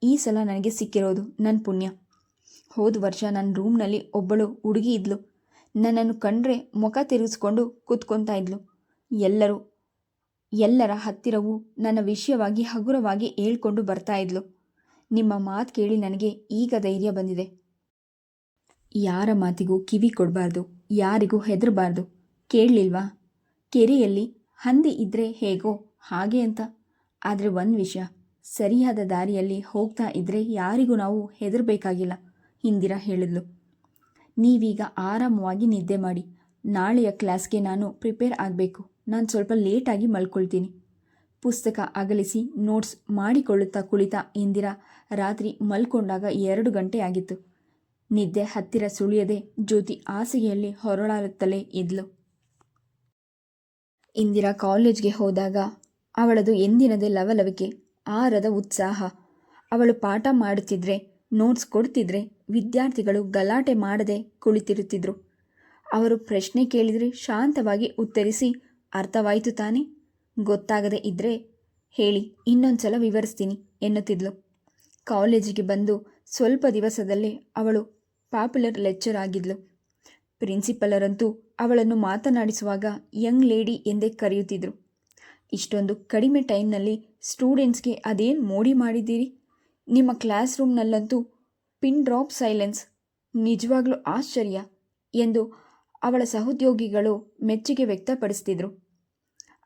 ಈ ಸಲ ನನಗೆ ಸಿಕ್ಕಿರೋದು ನನ್ನ ಪುಣ್ಯ. ಹೋದ ವರ್ಷ ನನ್ನ ರೂಮ್ನಲ್ಲಿ ಒಬ್ಬಳು ಹುಡುಗಿ ಇದ್ಲು. ನನ್ನನ್ನು ಕಂಡ್ರೆ ಮುಖ ತಿರುಗಿಸ್ಕೊಂಡು ಕೂತ್ಕೊತಾ ಇದ್ಲು. ಎಲ್ಲರ ಹತ್ತಿರವೂ ನನ್ನ ವಿಷಯವಾಗಿ ಹಗುರವಾಗಿ ಹೇಳ್ಕೊಂಡು ಬರ್ತಾ ಇದ್ಲು. ನಿಮ್ಮ ಮಾತು ಕೇಳಿ ನನಗೆ ಈಗ ಧೈರ್ಯ ಬಂದಿದೆ. ಯಾರ ಮಾತಿಗೂ ಕಿವಿ ಕೊಡಬಾರ್ದು, ಯಾರಿಗೂ ಹೆದರಬಾರ್ದು. ಕೇಳಲಿಲ್ವಾ? ಕೆರೆಯಲ್ಲಿ ಹಂದಿ ಇದ್ದರೆ ಹೇಗೋ ಹಾಗೆ ಅಂತ. ಆದರೆ ಒಂದು ವಿಷಯ, ಸರಿಯಾದ ದಾರಿಯಲ್ಲಿ ಹೋಗ್ತಾ ಇದ್ದರೆ ಯಾರಿಗೂ ನಾವು ಹೆದರಬೇಕಾಗಿಲ್ಲ, ಇಂದಿರಾ ಹೇಳಿದ್ಲು. ನೀವೀಗ ಆರಾಮವಾಗಿ ನಿದ್ದೆ ಮಾಡಿ. ನಾಳೆಯ ಕ್ಲಾಸ್ಗೆ ನಾನು ಪ್ರಿಪೇರ್ ಆಗಬೇಕು. ನಾನು ಸ್ವಲ್ಪ ಲೇಟಾಗಿ ಮಲ್ಕೊಳ್ತೀನಿ. ಪುಸ್ತಕ ಅಗಲಿಸಿ ನೋಟ್ಸ್ ಮಾಡಿಕೊಳ್ಳುತ್ತಾ ಕುಳಿತ ಇಂದಿರಾ ರಾತ್ರಿ ಮಲ್ಕೊಂಡಾಗ 2 ಗಂಟೆ ಆಗಿತ್ತು. ನಿದ್ದೆ ಹತ್ತಿರ ಸುಳಿಯದೆ ಜ್ಯೋತಿ ಹಾಸಿಗೆಯಲ್ಲಿ ಹೊರಳಾಡುತ್ತಲೇ ಇದ್ಲು. ಇಂದಿರಾ ಕಾಲೇಜ್ಗೆ ಹೋದಾಗ ಅವಳದು ಎಂದಿನದೇ ಲವಲವಿಕೆ, ಆರದ ಉತ್ಸಾಹ. ಅವಳು ಪಾಠ ಮಾಡುತ್ತಿದ್ರೆ, ನೋಟ್ಸ್ ಕೊಡ್ತಿದ್ರೆ ವಿದ್ಯಾರ್ಥಿಗಳು ಗಲಾಟೆ ಮಾಡದೆ ಕುಳಿತಿರುತ್ತಿದ್ರು. ಅವರು ಪ್ರಶ್ನೆ ಕೇಳಿದರೆ ಶಾಂತವಾಗಿ ಉತ್ತರಿಸಿ, ಅರ್ಥವಾಯಿತು ತಾನೇ, ಗೊತ್ತಾಗದೆ ಇದ್ದರೆ ಹೇಳಿ, ಇನ್ನೊಂದ್ಸಲ ವಿವರಿಸ್ತೀನಿ ಎನ್ನುತ್ತಿದ್ಲು. ಕಾಲೇಜಿಗೆ ಬಂದು ಸ್ವಲ್ಪ ದಿವಸದಲ್ಲೇ ಅವಳು ಪಾಪ್ಯುಲರ್ ಲೆಕ್ಚರ್ ಆಗಿದ್ಲು. ಪ್ರಿನ್ಸಿಪಲರಂತೂ ಅವಳನ್ನು ಮಾತನಾಡಿಸುವಾಗ ಯಂಗ್ ಲೇಡಿ ಎಂದೇ ಕರೆಯುತ್ತಿದ್ರು. ಇಷ್ಟೊಂದು ಕಡಿಮೆ ಟೈಮ್ನಲ್ಲಿ ಸ್ಟೂಡೆಂಟ್ಸ್ಗೆ ಅದೇನು ಮೋಡಿ ಮಾಡಿದ್ದೀರಿ? ನಿಮ್ಮ ಕ್ಲಾಸ್ ರೂಮ್ನಲ್ಲಂತೂ ಪಿನ್ ಡ್ರಾಪ್ ಸೈಲೆನ್ಸ್, ನಿಜವಾಗ್ಲೂ ಆಶ್ಚರ್ಯ ಎಂದು ಅವಳ ಸಹೋದ್ಯೋಗಿಗಳು ಮೆಚ್ಚುಗೆ ವ್ಯಕ್ತಪಡಿಸ್ತಿದ್ರು.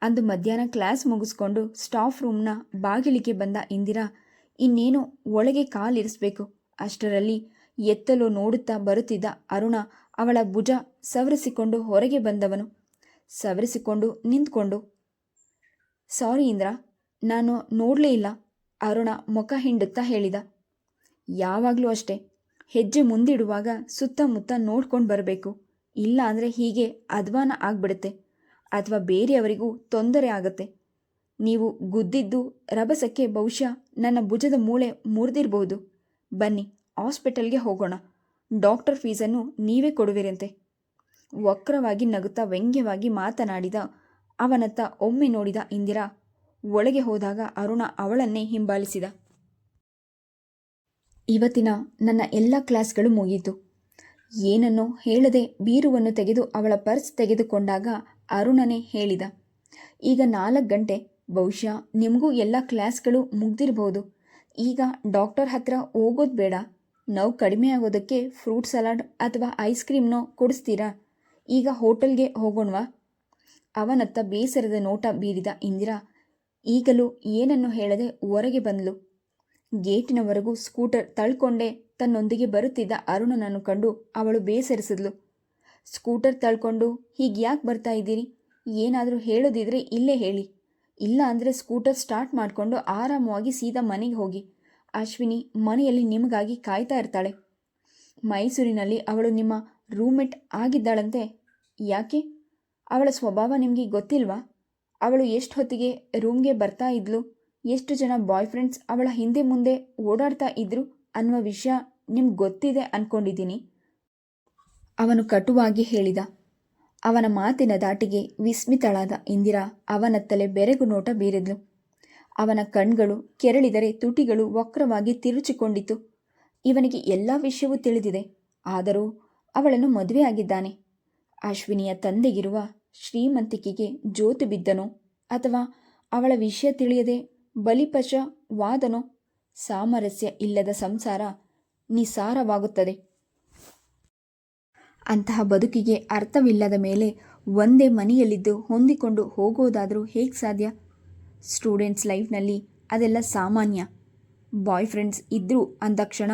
ಅಂದು ಮಧ್ಯಾಹ್ನ ಕ್ಲಾಸ್ ಮುಗಿಸ್ಕೊಂಡು ಸ್ಟಾಫ್ ರೂಮ್ನ ಬಾಗಿಲಿಗೆ ಬಂದ ಇಂದಿರಾ ಇನ್ನೇನು ಒಳಗೆ ಕಾಲಿರಿಸಬೇಕು. ಅಷ್ಟರಲ್ಲಿ ಎತ್ತಲು ನೋಡುತ್ತಾ ಬರುತ್ತಿದ್ದ ಅರುಣ ಅವಳ ಭುಜ ಸವರಿಸಿಕೊಂಡು ಹೊರಗೆ ಬಂದವನು. ಸವರಿಸಿಕೊಂಡು ನಿಂತ್ಕೊಂಡು, ಸಾರಿ ಇಂದ್ರಾ, ನಾನು ನೋಡಲೇ ಇಲ್ಲ, ಅರುಣ ಮುಖ ಹಿಂಡುತ್ತಾ ಹೇಳಿದ. ಯಾವಾಗಲೂ ಅಷ್ಟೇ, ಹೆಜ್ಜೆ ಮುಂದಿಡುವಾಗ ಸುತ್ತಮುತ್ತ ನೋಡ್ಕೊಂಡು ಬರಬೇಕು. ಇಲ್ಲ ಅಂದರೆ ಹೀಗೆ ಅಧ್ವಾನ ಆಗ್ಬಿಡುತ್ತೆ, ಅಥವಾ ಬೇರೆಯವರಿಗೂ ತೊಂದರೆ ಆಗುತ್ತೆ. ನೀವು ಗುದ್ದಿದ್ದು ರಭಸಕ್ಕೆ ಬಹುಶಃ ನನ್ನ ಭುಜದ ಮೂಳೆ ಮುರಿದಿರಬಹುದು. ಬನ್ನಿ, ಹಾಸ್ಪಿಟಲ್ಗೆ ಹೋಗೋಣ. ಡಾಕ್ಟರ್ ಫೀಸನ್ನು ನೀವೇ ಕೊಡುವಿರಂತೆ. ವಕ್ರವಾಗಿ ನಗುತ್ತಾ ವ್ಯಂಗ್ಯವಾಗಿ ಮಾತನಾಡಿದ ಅವನತ್ತ ಒಮ್ಮೆ ನೋಡಿದ ಇಂದಿರಾ ಒಳಗೆ ಹೋದಾಗ ಅರುಣ ಅವಳನ್ನೇ ಹಿಂಬಾಲಿಸಿದ. ಇವತ್ತಿನ ನನ್ನ ಎಲ್ಲ ಕ್ಲಾಸ್ಗಳು ಮುಗೀತು. ಏನನ್ನೋ ಹೇಳದೆ ಬೀರುವನ್ನು ತೆಗೆದು ಅವಳ ಪರ್ಸ್ ತೆಗೆದುಕೊಂಡಾಗ ಅರುಣನೇ ಹೇಳಿದ, ಈಗ 4 ಗಂಟೆ, ಬಹುಶಃ ನಿಮಗೂ ಎಲ್ಲ ಕ್ಲಾಸ್ಗಳು ಮುಗ್ದಿರಬಹುದು. ಈಗ ಡಾಕ್ಟರ್ ಹತ್ರ ಹೋಗೋದು ಬೇಡ. ನೋವು ಕಡಿಮೆ ಆಗೋದಕ್ಕೆ ಫ್ರೂಟ್ ಸಲಾಡ್ ಅಥವಾ ಐಸ್ ಕ್ರೀಮ್ನೋ ಕೊಡಿಸ್ತೀರಾ? ಈಗ ಹೋಟೆಲ್ಗೆ ಹೋಗೋಣವಾ? ಅವನತ್ತ ಬೇಸರದ ನೋಟ ಬೀರಿದ ಇಂದಿರಾ ಈಗಲೂ ಏನನ್ನು ಹೇಳದೆ ಹೊರಗೆ ಬಂದಳು. ಗೇಟಿನವರೆಗೂ ಸ್ಕೂಟರ್ ತಳ್ಕೊಂಡೇ ತನ್ನೊಂದಿಗೆ ಬರುತ್ತಿದ್ದ ಅರುಣನನ್ನು ಕಂಡು ಅವಳು ಬೇಸರಿಸಿದ್ಲು. ಸ್ಕೂಟರ್ ತಳ್ಕೊಂಡು ಹೀಗೆ ಯಾಕೆ ಬರ್ತಾ ಇದ್ದೀರಿ? ಏನಾದರೂ ಹೇಳೋದಿದ್ರೆ ಇಲ್ಲೇ ಹೇಳಿ. ಇಲ್ಲ ಅಂದರೆ ಸ್ಕೂಟರ್ ಸ್ಟಾರ್ಟ್ ಮಾಡಿಕೊಂಡು ಆರಾಮವಾಗಿ ಸೀದಾ ಮನೆಗೆ ಹೋಗಿ. ಅಶ್ವಿನಿ ಮನೆಯಲ್ಲಿ ನಿಮಗಾಗಿ ಕಾಯ್ತಾ ಇರ್ತಾಳೆ. ಮೈಸೂರಿನಲ್ಲಿ ಅವಳು ನಿಮ್ಮ ರೂಮ್ಮೇಟ್ ಆಗಿದ್ದಾಳಂತೆ. ಯಾಕೆ? ಅವಳ ಸ್ವಭಾವ ನಿಮಗೆ ಗೊತ್ತಿಲ್ವಾ? ಅವಳು ಎಷ್ಟು ಹೊತ್ತಿಗೆ ರೂಮ್ಗೆ ಬರ್ತಾ ಇದ್ಲು, ಎಷ್ಟು ಜನ ಬಾಯ್ ಫ್ರೆಂಡ್ಸ್ ಅವಳ ಹಿಂದೆ ಮುಂದೆ ಓಡಾಡ್ತಾ ಇದ್ರು ಅನ್ನುವ ವಿಷಯ ನಿಮ್ಗೆ ಗೊತ್ತಿದೆ ಅಂದ್ಕೊಂಡಿದ್ದೀನಿ, ಅವನು ಕಟುವಾಗಿ ಹೇಳಿದ. ಅವನ ಮಾತಿನ ದಾಟಿಗೆ ವಿಸ್ಮಿತಳಾದ ಇಂದಿರಾ ಅವನತ್ತಲೇ ಬೆರಗು ನೋಟ ಬೀರಿದ್ಲು. ಅವನ ಕಣ್ಗಳು ಕೆರಳಿದರೆ ತುಟಿಗಳು ವಕ್ರವಾಗಿ ತಿರುಚಿಕೊಂಡಿತು. ಇವನಿಗೆ ಎಲ್ಲ ವಿಷಯವೂ ತಿಳಿದಿದೆ, ಆದರೂ ಅವಳನ್ನು ಮದುವೆಯಾಗಿದ್ದಾನೆ. ಅಶ್ವಿನಿಯ ತಂದೆಗಿರುವ ಶ್ರೀಮಂತಿಕೆಗೆ ಜೋತು ಬಿದ್ದನೋ ಅಥವಾ ಅವಳ ವಿಷಯ ತಿಳಿಯದೆ ಬಲಿಪಶವಾದನೋ? ಸಾಮರಸ್ಯ ಇಲ್ಲದ ಸಂಸಾರ ನಿಸ್ಸಾರವಾಗುತ್ತದೆ. ಅಂತಹ ಬದುಕಿಗೆ ಅರ್ಥವಿಲ್ಲದ ಮೇಲೆ ಒಂದೇ ಮನೆಯಲ್ಲಿದ್ದು ಹೊಂದಿಕೊಂಡು ಹೋಗೋದಾದರೂ ಹೇಗೆ ಸಾಧ್ಯ? ಸ್ಟೂಡೆಂಟ್ಸ್ ಲೈಫ್ನಲ್ಲಿ ಅದೆಲ್ಲ ಸಾಮಾನ್ಯ. ಬಾಯ್ ಫ್ರೆಂಡ್ಸ್ ಇದ್ದರು ಅಂದಕ್ಷಣ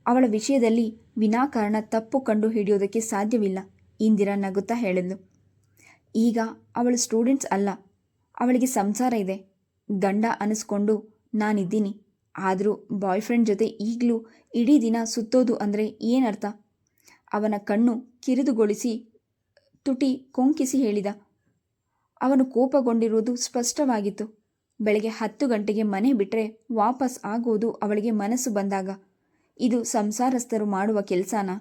ಅವಳ ವಿಷಯದಲ್ಲಿ ವಿನಾಕಾರಣ ತಪ್ಪು ಕಂಡು ಹಿಡಿಯೋದಕ್ಕೆ ಸಾಧ್ಯವಿಲ್ಲ, ಇಂದಿರಾ ನಗುತ್ತಾ ಹೇಳಿದ್ಲು. ಈಗ ಅವಳು ಸ್ಟೂಡೆಂಟ್ಸ್ ಅಲ್ಲ, ಅವಳಿಗೆ ಸಂಸಾರ ಇದೆ, ಗಂಡ ಅನಿಸ್ಕೊಂಡು ನಾನಿದ್ದೀನಿ. ಆದರೂ ಬಾಯ್ ಫ್ರೆಂಡ್ ಜೊತೆ ಈಗಲೂ ಇಡೀ ದಿನ ಸುತ್ತೋದು ಅಂದರೆ ಏನರ್ಥ? ಅವನ ಕಣ್ಣು ಕಿರಿದುಗೊಳಿಸಿ ತುಟಿ ಕೊಂಕಿಸಿ ಹೇಳಿದ. ಅವನು ಕೋಪಗೊಂಡಿರುವುದು ಸ್ಪಷ್ಟವಾಗಿತ್ತು. ಬೆಳಗ್ಗೆ 10 ಗಂಟೆಗೆ ಮನೆ ಬಿಟ್ಟರೆ ವಾಪಸ್ ಆಗೋದು ಅವಳಿಗೆ ಮನಸ್ಸು ಬಂದಾಗ. ಇದು ಸಂಸಾರಸ್ಥರು ಮಾಡುವ ಕೆಲಸನಾ?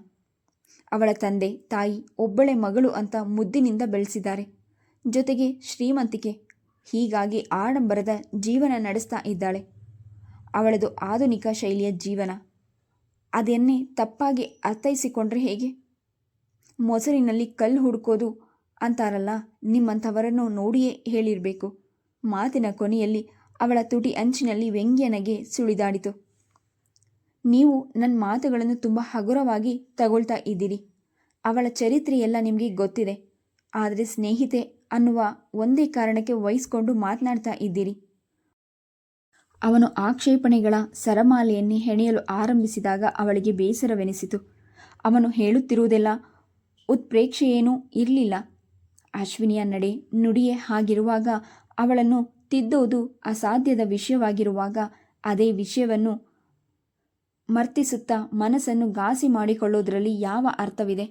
ಅವಳ ತಂದೆ ತಾಯಿ ಒಬ್ಬಳೆ ಮಗಳು ಅಂತ ಮುದ್ದಿನಿಂದ ಬೆಳೆಸಿದ್ದಾರೆ, ಜೊತೆಗೆ ಶ್ರೀಮಂತಿಕೆ. ಹೀಗಾಗಿ ಆಡಂಬರದ ಜೀವನ ನಡೆಸ್ತಾ ಇದ್ದಾಳೆ. ಅವಳದು ಆಧುನಿಕ ಶೈಲಿಯ ಜೀವನ. ಅದನ್ನೇ ತಪ್ಪಾಗಿ ಅರ್ಥೈಸಿಕೊಂಡ್ರೆ ಹೇಗೆ? ಮೊಸರಿನಲ್ಲಿ ಕಲ್ಲು ಹುಡುಕೋದು ಅಂತಾರಲ್ಲ, ನಿಮ್ಮಂಥವರನ್ನು ನೋಡಿಯೇ ಹೇಳಿರಬೇಕು. ಮಾತಿನ ಕೊನೆಯಲ್ಲಿ ಅವಳ ತುಟಿ ಅಂಚಿನಲ್ಲಿ ವ್ಯಂಗ್ಯ ನಗೆ ಸುಳಿದಾಡಿತು. ನೀವು ನನ್ನ ಮಾತುಗಳನ್ನು ತುಂಬ ಹಗುರವಾಗಿ ತಗೊಳ್ತಾ ಇದ್ದೀರಿ. ಅವಳ ಚರಿತ್ರೆಯೆಲ್ಲ ನಿಮಗೆ ಗೊತ್ತಿದೆ. ಆದರೆ ಸ್ನೇಹಿತೆ ಅನ್ನುವ ಒಂದೇ ಕಾರಣಕ್ಕೆ ವಹಿಸ್ಕೊಂಡು ಮಾತನಾಡ್ತಾ ಇದ್ದೀರಿ. ಅವನು ಆಕ್ಷೇಪಣೆಗಳ ಸರಮಾಲೆಯನ್ನೇ ಹೆಣೆಯಲು ಆರಂಭಿಸಿದಾಗ ಅವಳಿಗೆ ಬೇಸರವೆನಿಸಿತು. ಅವನು ಹೇಳುತ್ತಿರುವುದೆಲ್ಲ ಉತ್ಪ್ರೇಕ್ಷೆಯೇನೂ ಇರಲಿಲ್ಲ. ಅಶ್ವಿನಿಯ ನಡೆ ನುಡಿಯೇ ಹಾಗಿರುವಾಗ, ಅವಳನ್ನು ತಿದ್ದುವುದು ಅಸಾಧ್ಯದ ವಿಷಯವಾಗಿರುವಾಗ, ಅದೇ ವಿಷಯವನ್ನು ಮರ್ತಿಸುತ್ತಾ ಮನಸ್ಸನ್ನು ಘಾಸಿ ಮಾಡಿಕೊಳ್ಳೋದ್ರಲ್ಲಿ ಯಾವ ಅರ್ಥವಿದೆ?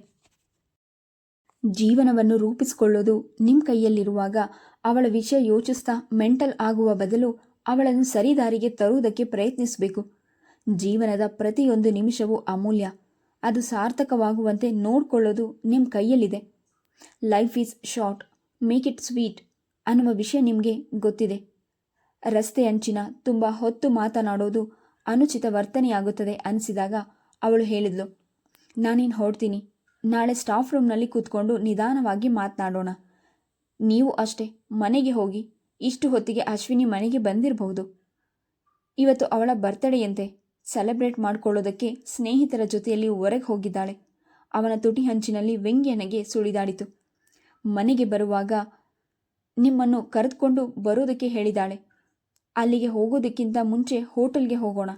ಜೀವನವನ್ನು ರೂಪಿಸಿಕೊಳ್ಳೋದು ನಿಮ್ಮ ಕೈಯಲ್ಲಿರುವಾಗ ಅವಳ ವಿಷಯ ಯೋಚಿಸ್ತಾ ಮೆಂಟಲ್ ಆಗುವ ಬದಲು ಅವಳನ್ನು ಸರಿದಾರಿಗೆ ತರುವುದಕ್ಕೆ ಪ್ರಯತ್ನಿಸಬೇಕು. ಜೀವನದ ಪ್ರತಿಯೊಂದು ನಿಮಿಷವೂ ಅಮೂಲ್ಯ. ಅದು ಸಾರ್ಥಕವಾಗುವಂತೆ ನೋಡಿಕೊಳ್ಳೋದು ನಿಮ್ಮ ಕೈಯಲ್ಲಿದೆ. Life is short, make it sweet ಅನ್ನುವ ವಿಷಯ ನಿಮಗೆ ಗೊತ್ತಿದೆ. ರಸ್ತೆ ಅಂಚಿನ ತುಂಬ ಹೊತ್ತು ಮಾತನಾಡೋದು ಅನುಚಿತ ವರ್ತನೆಯಾಗುತ್ತದೆ ಅನಿಸಿದಾಗ ಅವಳು ಹೇಳಿದ್ಲು, ನಾನಿನ್ನು ಹೊರಡ್ತೀನಿ. ನಾಳೆ ಸ್ಟಾಫ್ ರೂಮ್ನಲ್ಲಿ ಕೂತ್ಕೊಂಡು ನಿಧಾನವಾಗಿ ಮಾತನಾಡೋಣ. ನೀವು ಅಷ್ಟೇ, ಮನೆಗೆ ಹೋಗಿ. ಇಷ್ಟು ಹೊತ್ತಿಗೆ ಅಶ್ವಿನಿ ಮನೆಗೆ ಬಂದಿರಬಹುದು. ಇವತ್ತು ಅವಳ ಬರ್ತ್ಡೇಯಂತೆ. ಸೆಲೆಬ್ರೇಟ್ ಮಾಡಿಕೊಳ್ಳೋದಕ್ಕೆ ಸ್ನೇಹಿತರ ಜೊತೆಯಲ್ಲಿ ಹೊರಗೆ ಹೋಗಿದ್ದಾಳೆ. ಅವನ ತುಟಿ ಹಂಚಿನಲ್ಲಿ ವ್ಯಂಗ್ಯನಗೆ ಸುಳಿದಾಡಿತು. ಮನೆಗೆ ಬರುವಾಗ ನಿಮ್ಮನ್ನು ಕರೆದುಕೊಂಡು ಬರೋದಕ್ಕೆ ಹೇಳಿದಾಳೆ. ಅಲ್ಲಿಗೆ ಹೋಗೋದಕ್ಕಿಂತ ಮುಂಚೆ ಹೋಟೆಲ್ಗೆ ಹೋಗೋಣ.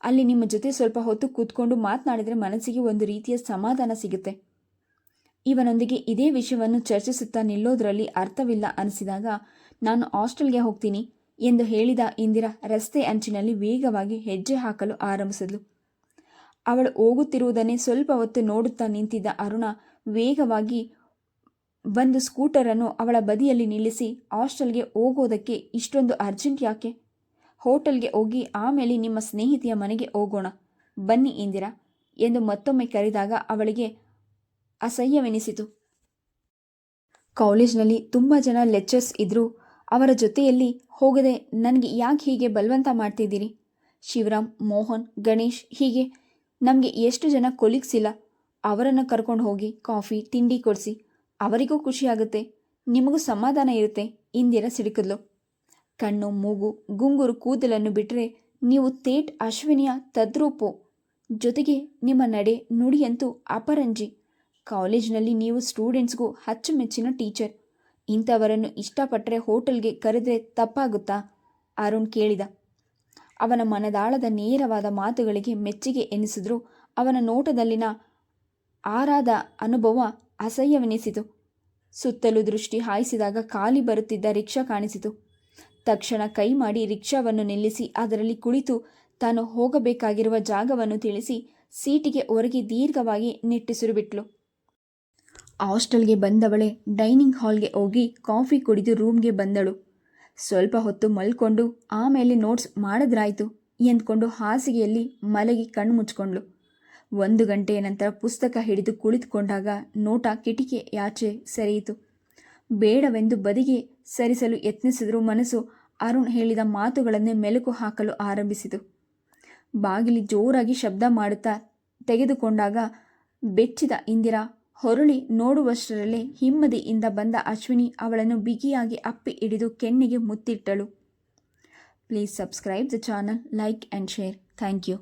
ಅಲ್ಲಿ ನಿಮ್ಮ ಜೊತೆ ಸ್ವಲ್ಪ ಹೊತ್ತು ಕೂತ್ಕೊಂಡು ಮಾತನಾಡಿದರೆ ಮನಸ್ಸಿಗೆ ಒಂದು ರೀತಿಯ ಸಮಾಧಾನ ಸಿಗುತ್ತೆ. ಇವನೊಂದಿಗೆ ಇದೇ ವಿಷಯವನ್ನು ಚರ್ಚಿಸುತ್ತಾ ನಿಲ್ಲೋದ್ರಲ್ಲಿ ಅರ್ಥವಿಲ್ಲ ಅನಿಸಿದಾಗ ನಾನು ಹಾಸ್ಟೆಲ್ಗೆ ಹೋಗ್ತೀನಿ ಎಂದು ಹೇಳಿದ ಇಂದಿರಾ ರಸ್ತೆ ಅಂಚಿನಲ್ಲಿ ವೇಗವಾಗಿ ಹೆಜ್ಜೆ ಹಾಕಲು ಆರಂಭಿಸಿದ್ಲು. ಅವಳು ಹೋಗುತ್ತಿರುವುದನ್ನೇ ಸ್ವಲ್ಪ ಹೊತ್ತು ನೋಡುತ್ತಾ ನಿಂತಿದ್ದ ಅರುಣ ವೇಗವಾಗಿ ಬಂದು ಸ್ಕೂಟರನ್ನು ಅವಳ ಬದಿಯಲ್ಲಿ ನಿಲ್ಲಿಸಿ, ಹಾಸ್ಟೆಲ್ಗೆ ಹೋಗೋದಕ್ಕೆ ಇಷ್ಟೊಂದು ಅರ್ಜೆಂಟ್ ಯಾಕೆ? ಹೋಟೆಲ್ಗೆ ಹೋಗಿ ಆಮೇಲೆ ನಿಮ್ಮ ಸ್ನೇಹಿತೆಯ ಮನೆಗೆ ಹೋಗೋಣ. ಬನ್ನಿ ಇಂದಿರಾ ಎಂದು ಮತ್ತೊಮ್ಮೆ ಕರೆದಾಗ ಅವಳಿಗೆ ಅಸಹ್ಯವೆನಿಸಿತು. ಕಾಲೇಜ್ನಲ್ಲಿ ತುಂಬ ಜನ ಲೆಕ್ಚರ್ಸ್ ಇದ್ದರೂ ಅವರ ಜೊತೆಯಲ್ಲಿ ಹೋಗದೆ ನನಗೆ ಯಾಕೆ ಹೀಗೆ ಬಲವಂತ ಮಾಡ್ತಿದ್ದೀರಿ? ಶಿವರಾಮ್, ಮೋಹನ್, ಗಣೇಶ್, ಹೀಗೆ ನಮಗೆ ಎಷ್ಟು ಜನ ಕೊಲೀಗ್ಸ್ ಇಲ್ಲ. ಅವರನ್ನು ಕರ್ಕೊಂಡು ಹೋಗಿ ಕಾಫಿ ತಿಂಡಿ ಕೊಡಿಸಿ. ಅವರಿಗೂ ಖುಷಿಯಾಗುತ್ತೆ, ನಿಮಗೂ ಸಮಾಧಾನ ಇರುತ್ತೆ. ಇಂದಿರಾ ಸಿಡುಕಿದ್ಲು. ಕಣ್ಣು, ಮೂಗು, ಗುಂಗುರು ಕೂದಲನ್ನು ಬಿಟ್ಟರೆ ನೀವು ತೇಟ್ ಅಶ್ವಿನಿಯ ತದ್ರೂಪು. ಜೊತೆಗೆ ನಿಮ್ಮ ನಡೆ ನುಡಿಯಂತೂ ಅಪರಂಜಿ. ಕಾಲೇಜಿನಲ್ಲಿ ನೀವು ಸ್ಟೂಡೆಂಟ್ಸ್ಗೂ ಅಚ್ಚುಮೆಚ್ಚಿನ ಟೀಚರ್. ಇಂಥವರನ್ನು ಇಷ್ಟಪಟ್ಟರೆ ಹೋಟೆಲ್ಗೆ ಕರೆದರೆ ತಪ್ಪಾಗುತ್ತಾ? ಅರುಣ್ ಕೇಳಿದ. ಅವನ ಮನದಾಳದ ನೇರವಾದ ಮಾತುಗಳಿಗೆ ಮೆಚ್ಚುಗೆ ಎನಿಸಿದ್ರೂ ಅವನ ನೋಟದಲ್ಲಿನ ಆರಾದ ಅನುಭವ ಅಸಹ್ಯವೆನಿಸಿತು. ಸುತ್ತಲೂ ದೃಷ್ಟಿ ಹಾಯಿಸಿದಾಗ ಖಾಲಿ ಬರುತ್ತಿದ್ದ ರಿಕ್ಷಾ ಕಾಣಿಸಿತು. ತಕ್ಷಣ ಕೈ ಮಾಡಿ ರಿಕ್ಷಾವನ್ನು ನಿಲ್ಲಿಸಿ ಅದರಲ್ಲಿ ಕುಳಿತು ತಾನು ಹೋಗಬೇಕಾಗಿರುವ ಜಾಗವನ್ನು ತಿಳಿಸಿ ಸೀಟಿಗೆ ಹೊರಗೆ ದೀರ್ಘವಾಗಿ ನಿಟ್ಟುಸಿರು ಬಿಟ್ಲು. ಹಾಸ್ಟೆಲ್ಗೆ ಬಂದವಳೆ ಡೈನಿಂಗ್ ಹಾಲ್ಗೆ ಹೋಗಿ ಕಾಫಿ ಕುಡಿದು ರೂಮ್ಗೆ ಬಂದಳು. ಸ್ವಲ್ಪ ಹೊತ್ತು ಮಲ್ಕೊಂಡು ಆಮೇಲೆ ನೋಟ್ಸ್ ಮಾಡಿದ್ರಾಯ್ತು ಎಂದ್ಕೊಂಡು ಹಾಸಿಗೆಯಲ್ಲಿ ಮಲಗಿ ಕಣ್ಣು ಮುಚ್ಕೊಂಡ್ಳು. 1 ಗಂಟೆಯ ನಂತರ ಪುಸ್ತಕ ಹಿಡಿದು ಕುಳಿತುಕೊಂಡಾಗ ನೋಟ ಕಿಟಿಕಿಯಾಚೆ ಸರಿಯಿತು. ಬೇಡವೆಂದು ಬದಿಗೆ ಸರಿಸಲು ಯತ್ನಿಸಿದರೂ ಮನಸ್ಸು ಅರುಣ್ ಹೇಳಿದ ಮಾತುಗಳನ್ನೇ ಮೆಲುಕು ಹಾಕಲು ಆರಂಭಿಸಿತು. ಬಾಗಿಲಿ ಜೋರಾಗಿ ಶಬ್ದ ಮಾಡುತ್ತಾ ತೆಗೆದುಕೊಂಡಾಗ ಬೆಚ್ಚಿದ ಇಂದಿರಾ ಹೊರಳಿ ನೋಡುವಷ್ಟರಲ್ಲೇ ಹಿಮ್ಮದಿಯಿಂದ ಬಂದ ಅಶ್ವಿನಿ ಅವಳನ್ನು ಬಿಗಿಯಾಗಿ ಅಪ್ಪಿ ಹಿಡಿದು ಕೆನ್ನೆಗೆ ಮುತ್ತಿಟ್ಟಳು. Please subscribe the channel, like and share. Thank you.